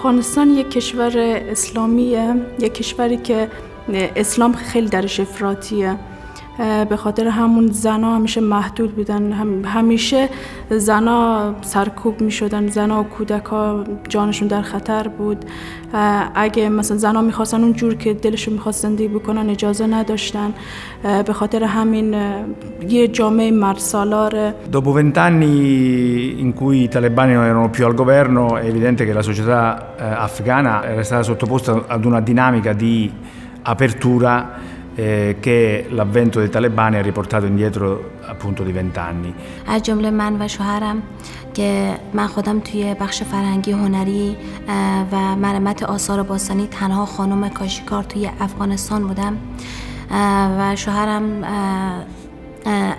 افغانستان یک کشور اسلامیه، یک کشوری که اسلام خیلی درش افراطیه. به خاطر همون زنا همیشه محدود بودن، همیشه زنا سرکوب می شدن، زنا و کودکا جانشون در خطر بود. اگه مثلا زنا میخواستن اون جور که دلشون میخواست زندگی بکنن اجازه نداشتن. به خاطر همین یه جامعه مردسالاره. Dopo 20 anni in cui i talebani non erano più al governo, è evidente che la società afghana era stata sottoposta ad una dinamica di apertura che l'avvento dei talebani ha riportato indietro appunto di 20 anni. از جمله من و شوهرم که من خودم توی بخش فرهنگی هنری و مرمت آثار باستانی تنها خانم کاشیکار توی افغانستان بودم و شوهرم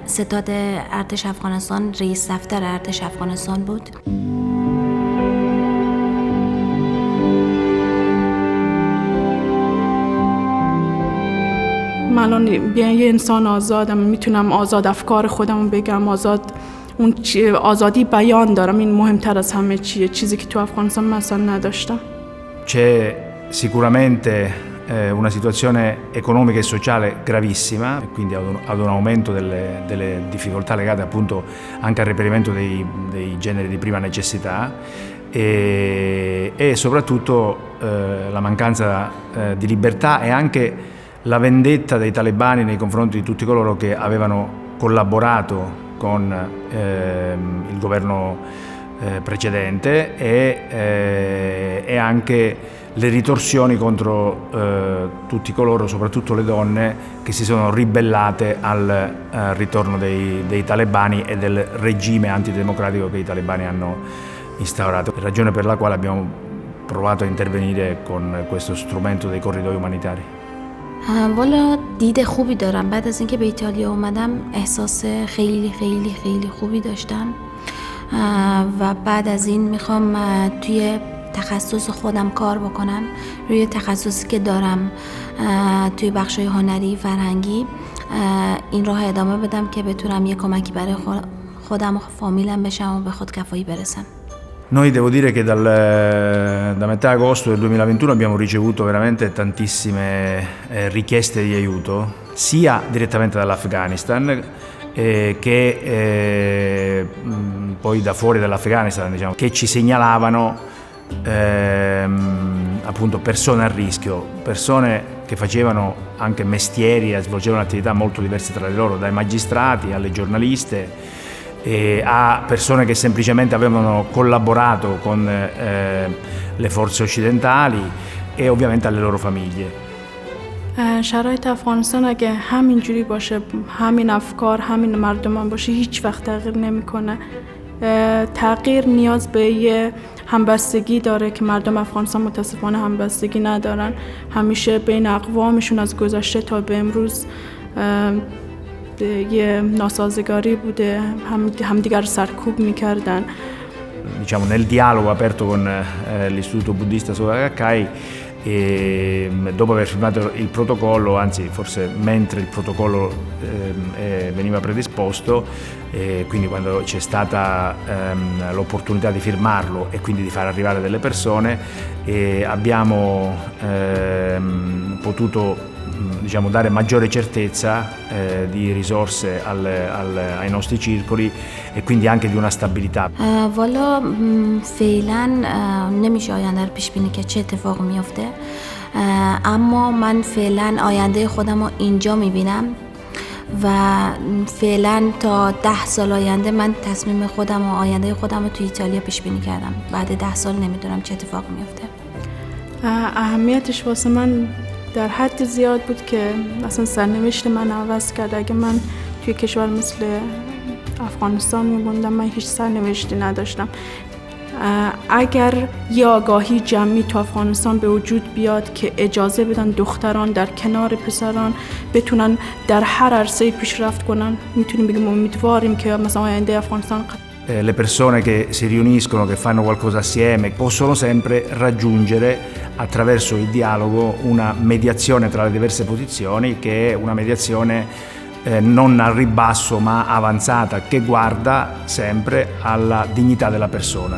ستاد ارتش افغانستان، رئیس دفتر ارتش افغانستان بود. من الان یه انسان آزادم، میتونم آزاد افکار خودم بگم، آزادی بیان دارم. این مهمتر از همه چیه، چیزی که تو افغانستان مثلا نداشتم. C'è sicuramente una situazione economica e sociale gravissima, quindi ad un aumento delle difficoltà legate appunto anche al reperimento dei generi di prima necessità e soprattutto la mancanza di libertà e anche la vendetta dei talebani nei confronti di tutti coloro che avevano collaborato con il governo precedente e anche le ritorsioni contro tutti coloro, soprattutto le donne, che si sono ribellate al ritorno dei talebani e del regime antidemocratico che i talebani hanno instaurato. Ragione per la quale abbiamo provato a intervenire con questo strumento dei corridoi umanitari. والا دید خوبی دارم. بعد از اینکه به ایتالیا اومدم احساس خیلی خیلی خیلی خوبی داشتم و بعد از این میخوام توی تخصص خودم کار بکنم، روی تخصصی که دارم توی بخشای هنری فرهنگی این راه ادامه بدم که بتونم یه کمکی برای خودم و فامیلم بشم و به خودکفایی برسم. Noi devo dire che da metà agosto del 2021 abbiamo ricevuto veramente tantissime richieste di aiuto, sia direttamente dall'Afghanistan che poi da fuori dall'Afghanistan, diciamo, che ci segnalavano appunto persone a rischio, persone che facevano anche mestieri e svolgevano attività molto diverse tra di loro, dai magistrati alle giornaliste, a persone che semplicemente avevano collaborato con le forze occidentali e ovviamente alle loro famiglie. شرایط افغانستان اگه همین جوری باشه، همین افکار، همین مردمان باشه، هیچ وقت تغییر نمیکنه. تغییر نیاز به یه همبستگی داره که مردم افغانستان متاسفانه همبستگی ندارن. همیشه بین اقوامشون از گذشته تا به امروز یه ناسازگاری بوده، همدیگر سرکوب میکردن. Diciamo nel dialogo aperto con l'Istituto Buddista Soka Gakkai dopo aver firmato il protocollo, anzi forse mentre il protocollo veniva predisposto, quindi quando c'è stata l'opportunità di firmarlo e quindi di far arrivare delle persone, abbiamo potuto diciamo dare maggiore certezza di risorse ai nostri circoli e quindi anche di una stabilità. والا فعلا نمیشه آینده رو پیش بینی که چه اتفاقی میفته، اما من فعلا آینده خودم رو اینجا میبینم و فعلا تا 10 سال آینده من تصمیم خودم و آینده خودم رو توی ایتالیا پیش بینی کردم. بعد 10 سال نمیدونم چه اتفاقی میفته. اهمیتش واسه من در حد زیاد بود که اصلا سرنوشت من عوض کرد. اگه من توی کشور مثل افغانستان می‌موندم، من هیچ سرنوشتی نداشتم. اگر یه آگاهی جمعی تو افغانستان به وجود بیاد که اجازه بدن دختران در کنار پسران بتونن در هر عرصه‌ای پیشرفت کنن، میتونیم بگیم امیدواریم که مثلا آینده افغانستان le persone che si riuniscono, che fanno qualcosa assieme, possono sempre raggiungere attraverso il dialogo una mediazione tra le diverse posizioni, che è una mediazione non al ribasso ma avanzata, che guarda sempre alla dignità della persona.